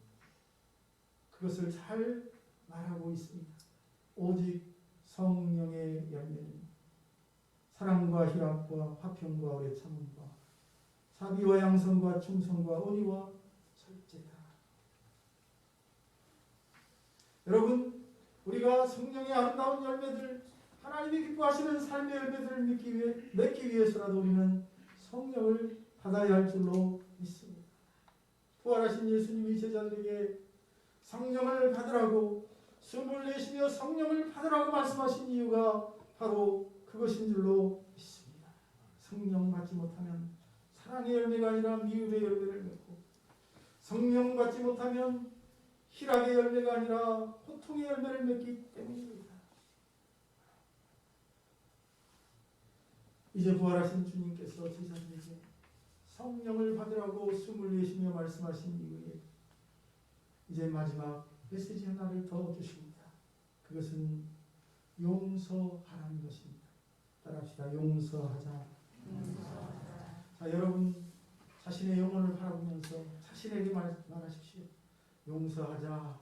그것을 잘 말하고 있습니다. 오직 성령의 열매는 사랑과 희락과 화평과 오래 참음과 자비와 양선과 충성과 온유와 절제다. 여러분, 우리가 성령의 아름다운 열매들, 하나님이 기뻐하시는 삶의 열매들을 맺기 위해서라도 우리는 성령을 받아야 할 줄로 믿습니다. 부활하신 예수님이 제자들에게 성령을 받으라고 숨을 내쉬며 성령을 받으라고 말씀하신 이유가 바로 그것인 줄로 믿습니다. 성령 받지 못하면 사랑의 열매가 아니라 미움의 열매를 맺고 성령 받지 못하면 희락의 열매가 아니라 고통의 열매를 맺기 때문입니다. 이제 부활하신 주님께서 제자들에게 성령을 받으라고 숨을 내쉬며 말씀하신 이후에 이제 마지막 메시지 하나를 더 주십니다. 그것은 용서하라는 것입니다. 따라합시다. 용서하자. 자, 여러분 자신의 영혼을 바라보면서 자신에게 말하십시오. 용서하자.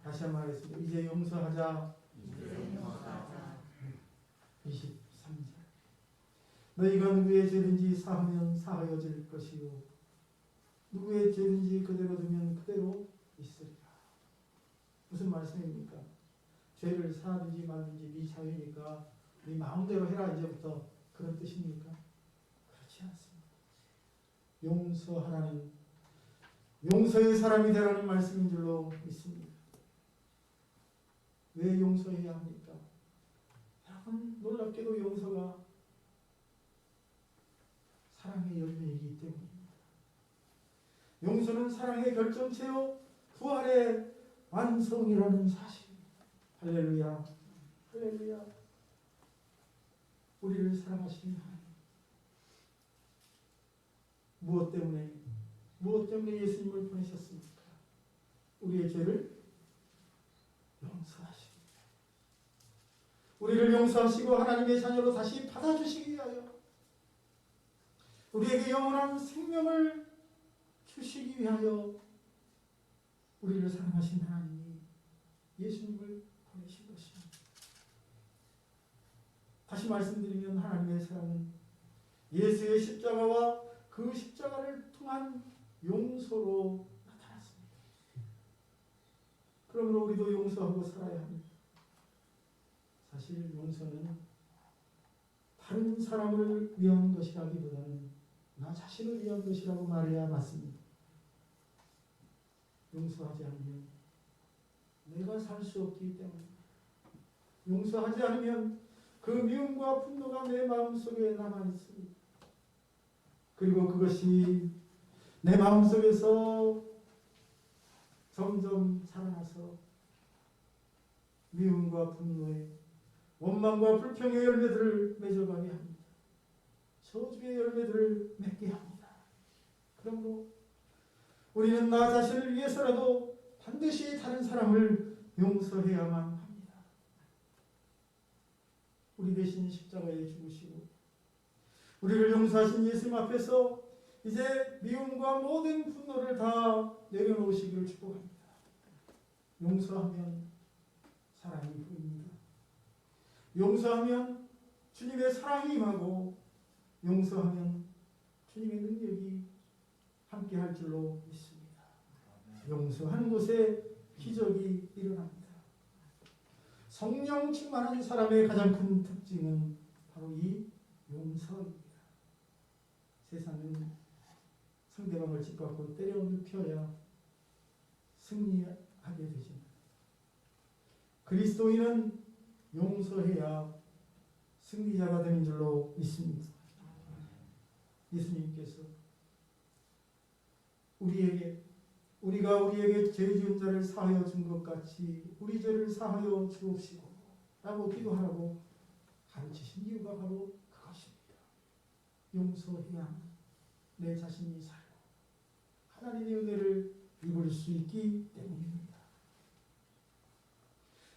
다시 한번 하겠습니다. 이제 용서하자. 23절. 너희가 누구의 죄든지 사하면 사하여질 것이요 누구의 죄든지 그대로 두면 그대로 있으리라. 무슨 말씀입니까? 죄를 사든지 말든지 네 자유니까 네 마음대로 해라 이제부터 그런 뜻입니까? 그렇지 않습니다. 용서하라는 용서의 사람이 되라는 말씀인 줄로 믿습니다. 왜 용서해야 합니까? 여러분 놀랍게도 용서가 사랑의 열매이기 때문입니다. 용서는 사랑의 결정체요 부활의 완성이라는 사실입니다. 할렐루야. 할렐루야. 우리를 사랑하시는 하나님. 무엇 때문에 예수님을 보내셨습니까? 우리의 죄를 용서하십니다. 우리를 용서하시고 하나님의 자녀로 다시 받아주시기 위하여 우리에게 영원한 생명을 주시기 위하여 우리를 사랑하신 하나님이 예수님을 보내신 것입니다. 다시 말씀드리면 하나님의 사랑은 예수의 십자가와 그 십자가를 통한 용서로 나타났습니다. 그러므로 우리도 용서하고 살아야 합니다. 사실 용서는 다른 사람을 위한 것이라기보다는 나 자신을 위한 것이라고 말해야 맞습니다. 용서하지 않으면 내가 살 수 없기 때문입니다. 용서하지 않으면 그 미움과 분노가 내 마음속에 남아있습니다. 그리고 그것이 내 마음속에서 점점 자라나서 미움과 분노의 원망과 불평의 열매들을 맺어가게 합니다. 저주의 열매들을 맺게 합니다. 그러므로 우리는 나 자신을 위해서라도 반드시 다른 사람을 용서해야만 합니다. 우리 대신 십자가에 죽으시고 우리를 용서하신 예수님 앞에서 이제 미움과 모든 분노를 다 내려놓으시기를 축복합니다. 용서하면 사랑이 보입니다. 용서하면 주님의 사랑이 임하고 용서하면 주님의 능력이 함께할 줄로 믿습니다. 용서하는 곳에 기적이 일어납니다. 성령 충만한 사람의 가장 큰 특징은 바로 이 용서입니다. 세상은 상대방을 짓밟고 때려 눕혀야 승리하게 되지만 그리스도인은 용서해야 승리자가 되는 줄로 믿습니다. 예수님께서 우리가 우리에게 죄 지은 자를 사하여 준 것 같이 우리 죄를 사하여 주옵시고 라고 기도하라고 가르치신 이유가 바로 그것입니다. 용서해야 내 자신이 살고 하나님의 은혜를 입을 수 있기 때문입니다.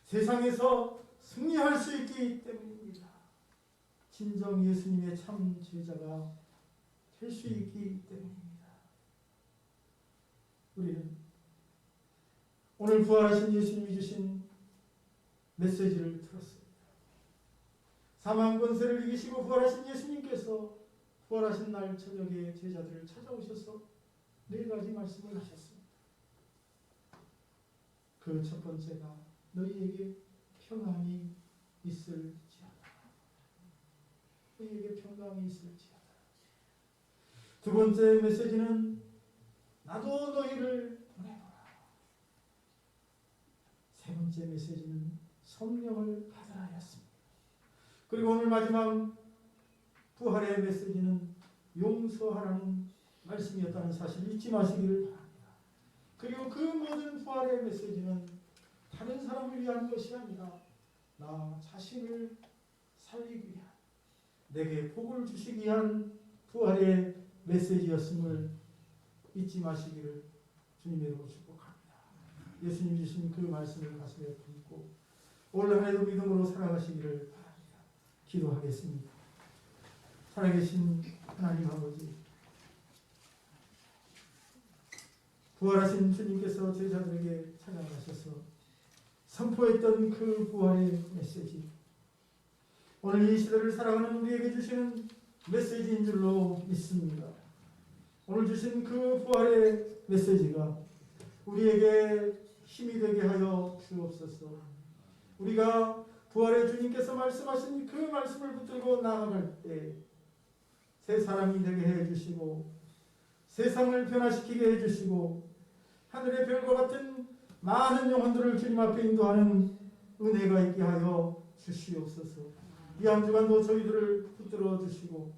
세상에서 승리할 수 있기 때문입니다. 진정 예수님의 참 제자가 될 수 있기 때문입니다. 우리는 오늘 부활하신 예수님이 주신 메시지를 들었습니다. 사망 권세를 이기시고 부활하신 예수님께서 부활하신 날 저녁에 제자들을 찾아오셔서 4가지 말씀을 하셨습니다. 그 첫 번째가 너희에게 평안이 있을지어다. 너희에게 평강이 있을지어다. 두 번째 메시지는 나도 너희를 보내노라. 세 번째 메시지는 성령을 받으라였습니다. 그리고 오늘 마지막 부활의 메시지는 용서하라는 말씀이었다는 사실을 잊지 마시기를 바랍니다. 그리고 그 모든 부활의 메시지는 다른 사람을 위한 것이 아니라 나 자신을 살리기 위한, 내게 복을 주시기 위한 부활의 메시지였음을 잊지 마시기를 주님의 이름으로 축복합니다. 예수님 주신 그 말씀을 가슴에 품고 올 한해도 믿음으로 살아가시기를 바랍니다. 기도하겠습니다. 살아계신 하나님 아버지, 부활하신 주님께서 제자들에게 찾아가셔서 선포했던 그 부활의 메시지, 오늘 이 시대를 살아가는 우리에게 주시는 메시지인 줄로 믿습니다. 오늘 주신 그 부활의 메시지가 우리에게 힘이 되게 하여 주옵소서. 우리가 부활의 주님께서 말씀하신 그 말씀을 붙들고 나아갈 때 새 사람이 되게 해주시고 세상을 변화시키게 해주시고 하늘의 별과 같은 많은 영혼들을 주님 앞에 인도하는 은혜가 있게 하여 주시옵소서. 이 한 주간도 저희들을 붙들어 주시고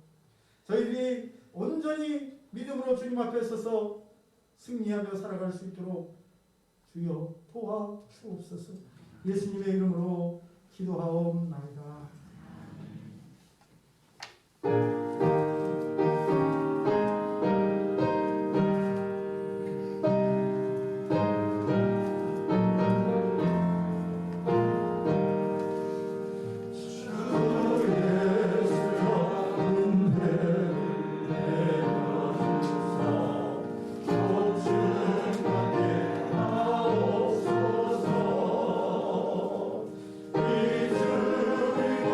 저희들이 온전히 믿음으로 주님 앞에 서서 승리하며 살아갈 수 있도록 주여 도와 주옵소서. 예수님의 이름으로 기도하옵나이다. 이 주의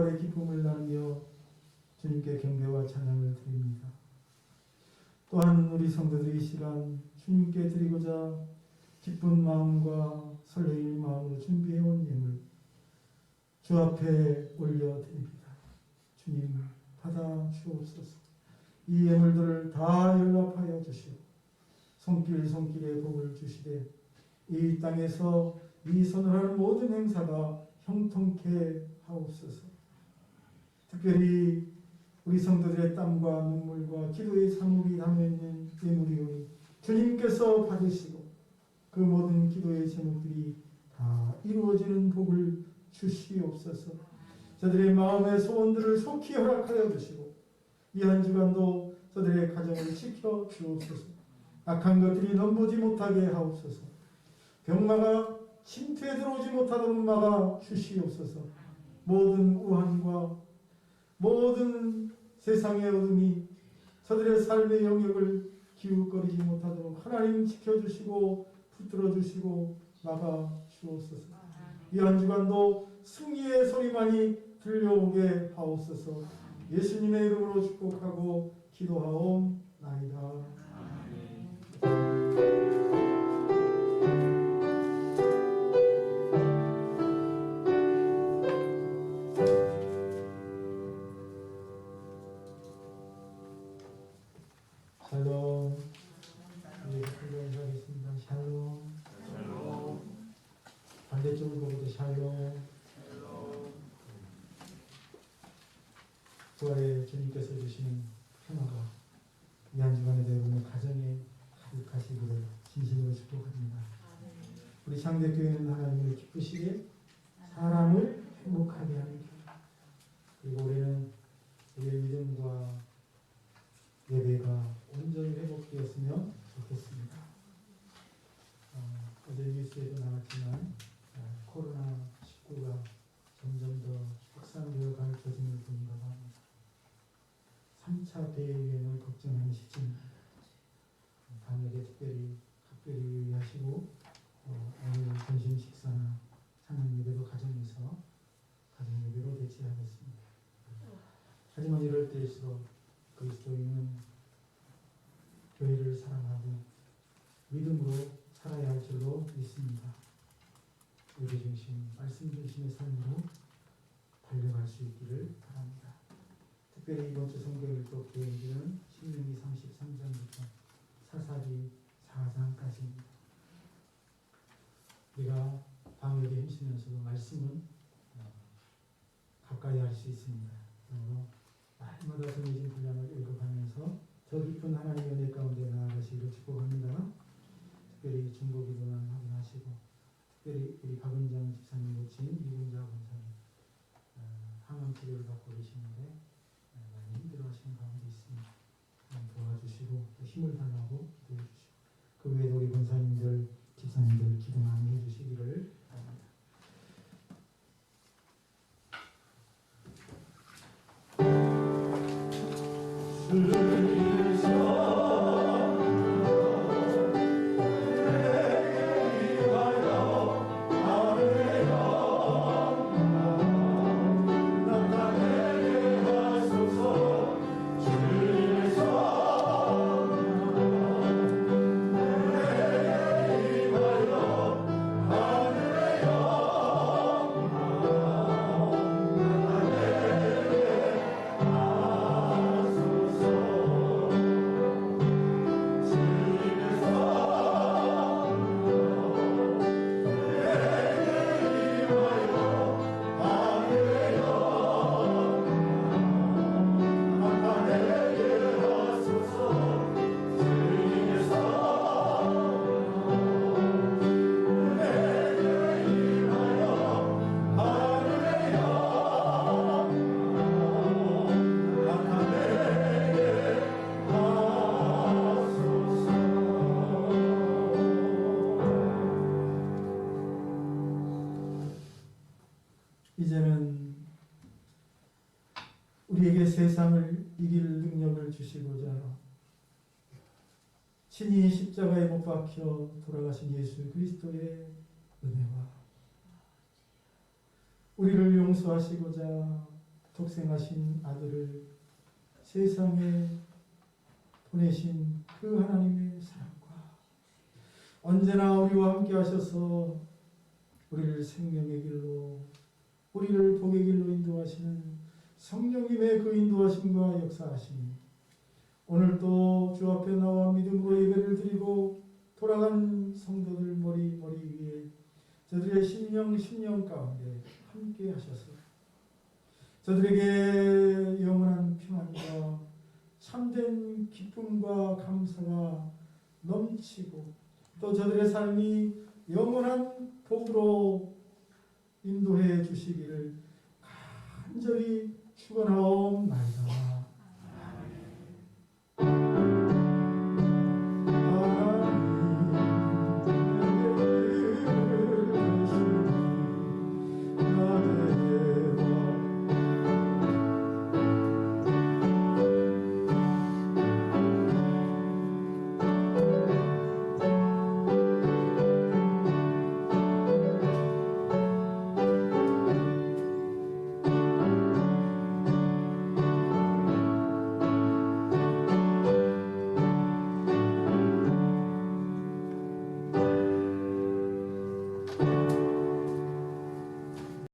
부활의 기쁨을 나누며 주님께 경배와 찬양을 드립니다. 또한 우리 성도들이 이 시간 주님께 드리고자 기쁜 마음과 설레이는 마음으로 준비해온 예물 주 앞에 올려드립니다. 주님 받아 주옵소서. 이 예물들을 다 연락하여 주시고 손길에 복을 주시되 이 땅에서 이 선언하는 모든 행사가 형통케 하옵소서. 특별히 우리 성도들의 땀과 눈물과 기도의 사목이 담겨있는 예물이오니 주님께서 받으시고 그 모든 기도의 제목들이 다 이루어지는 복을 주시옵소서. 저들의 마음의 소원들을 속히 허락하여 주시고 이 한 주간도 저들의 가정을 지켜 주옵소서. 악한 것들이 넘보지 못하게 하옵소서. 병마가 침투에 들어오지 못하도록 막아 주시옵소서. 모든 우환과 모든 세상의 어둠이 저들의 삶의 영역을 기웃거리지 못하도록 하나님 지켜주시고 붙들어주시고 막아 주옵소서. 이 한 주간도 승리의 소리만이 들려오게 하옵소서. 예수님의 이름으로 축복하고 기도하옵나이다. 샬롬. 인사하겠습니다. 샬롬. 반대쪽을 보고도 샬롬. 부활의 주님께서 주시는 평화가 이 한 주간에 여러분의 가정에 가득하시기를 진심으로 축복합니다. 우리 상대교회는 하나님을 기쁘시게 사람을 행복하게 하는 교회. 그리고 우리는 우리의 믿음과 예배가 온전히 회복되었으면 좋겠습니다. 어제 뉴스에도 나왔지만 코로나19가 점점 더 확산되어 갈 조짐을 보인다고 합니다. 3차 대유행을 걱정하는 시점입니다. 방역에 특별히 유의하시고 오늘 점심 식사나 찬양 예배도 가정 예배로 대체하겠습니다. 하지만 이럴 때일수록 그리스도인은 교회를 사랑하고 믿음으로 살아야 할 줄로 믿습니다. 예배 중심, 말씀 중심의 삶으로 달려갈 수 있기를 바랍니다. 특별히 이번 주 성경일독 교인들은 신명기 33장부터 사사기 4장까지입니다. 우리가 방역에 힘쓰면서도 말씀은 가까이 할 수 있습니다. 그러므로 날마다 정해진 분량을 읽어가면서 더 깊은 하나님의 은혜 가운데 나아가시기를 축복합니다. 특별히 중보기도만 확인하시고 특별히 우리 박은정 집사님 모친 이군자 권사님 항암 치료를 받고 계시는데 많이 힘들어하시는 가운데 있습니다. 도와주시고 힘을 달라고 기도해 주시고 그 외에도 우리 권사님들 집사님들 기도 많이 해주시기를 바랍니다. 이제는 우리에게 세상을 이길 능력을 주시고자 친히 십자가에 못 박혀 돌아가신 예수 그리스도의 은혜와 우리를 용서하시고자 독생하신 아들을 세상에 보내신 그 하나님의 사랑과 언제나 우리와 함께 하셔서 우리를 생명의 길로, 우리를 복의 길로 인도하시는 성령님의 그 인도하심과 역사하심이 오늘도 주 앞에 나와 믿음으로 예배를 드리고 돌아간 성도들 머리 위에 저들의 심령 가운데 함께 하셔서 저들에게 영원한 평안과 참된 기쁨과 감사가 넘치고 또 저들의 삶이 영원한 복으로 인도해 주시기를 간절히 축원하옵나이다.